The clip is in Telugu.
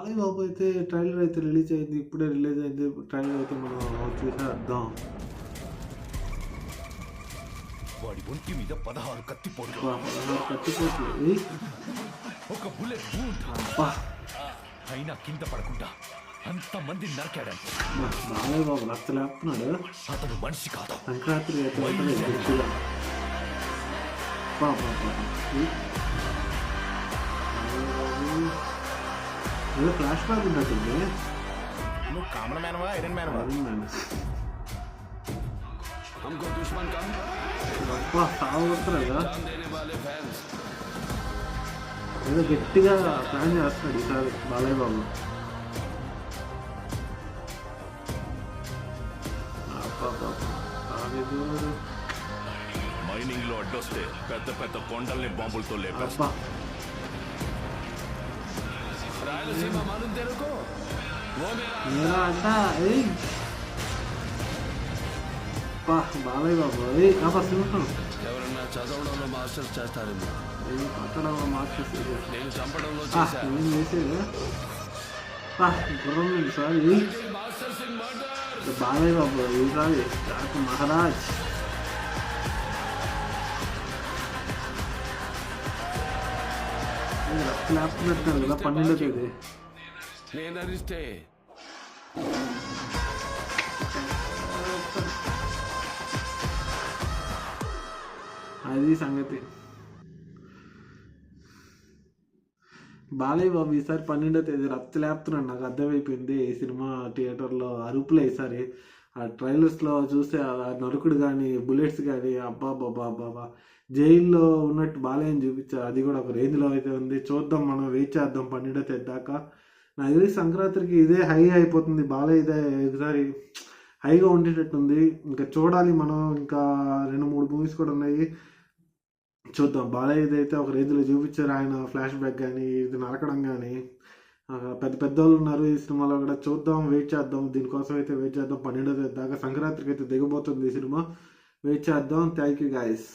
బాలయ్య బాబు అయితే ట్రైలర్ అయితే రిలీజ్ అయింది, ఇప్పుడే రిలీజ్ అయింది. ట్రైలర్ అయితే మనం చూసేద్దాం. వాడి ఒంటి మీద 16 కత్తిపోట్లు, 16 కత్తిపోట్లు. ఒక బుల్లెట్ అయినా కింద పడకుండా అంతమంది నరికాడంటే బాలయ్య బాబు రక్తలేపుతున్నాడు. అతను మనిషి కాదు. సంక్రాంతి అయితే ఏదో ఫ్లాష్ బ్యాక్ ఉన్నట్టుంది. నువ్వు కామన్ మ్యాన్వా ఐరన్ మ్యాన్వా? हमको दुश्मन का సాగుతున్నాడు కదా, देने वाले फैंस ఏదో గట్టిగా ప్లాన్ చేస్తున్నాడు ఈసారి బాలయ్య బాబు. మైనింగ్ లో అడ్డొస్తే పెద్ద పెద్ద కొండల్ని బాంబులతో లేపేస్తా. रायलसीमा मालूम तेरे को वो मेरा అంట బాలయ్య బాబు సింహం ఎవరన్నా చదవడంలో మాస్టర్స్ చేస్తారేమో, పట్టడంలో మార్క్స్ నేను చంపడంలో ఏం చేసేది గుర్రం లేదు sir. Master Singh murder. Balayya Babu ఈసారి మహారాజ్. లేపుతున్నట్టు కదా 12వ తేదీ. నేను అరిస్తే అది సంగతి. బాలయ్య బాబు ఈసారి 12వ తేదీ లేపుతున్నాడు. నాకు అర్థమైపోయింది. ఈ సినిమా థియేటర్లో అరుపులే ఈసారి. ఆ ట్రైలర్స్లో చూస్తే ఆ నరుకుడు కానీ బుల్లెట్స్ కానీ అబ్బాబాబా జైల్లో ఉన్నట్టు బాలయ్యని చూపించారు. అది కూడా ఒక రేంజ్లో అయితే ఉంది. చూద్దాం, మనం వెయిట్ చేద్దాం 12వ తేదీ దాకా. నాకు తెలిసి సంక్రాంతికి ఇదే హై అయిపోతుంది. బాలయ్య ఇదే ఒకసారి హైగా ఉండేటట్టుంది. ఇంకా చూడాలి మనం. ఇంకా 2-3 మూవీస్ కూడా ఉన్నాయి, చూద్దాం. బాలయ్య అయితే ఒక రేంజ్లో చూపించారు. ఆయన ఫ్లాష్ బ్యాక్ కానీ ఇది నరకడం కానీ పెద్ద పెద్ద వాళ్ళు ఉన్నారు ఈ సినిమాలో కూడా. చూద్దాం, వెయిట్ చేద్దాం. దీనికోసం అయితే వెయిట్ చేద్దాం. 12వ తేదీ దాకా సంక్రాంతికి అయితే దిగబోతుంది ఈ సినిమా. వెయిట్ చేద్దాం. Thank you guys.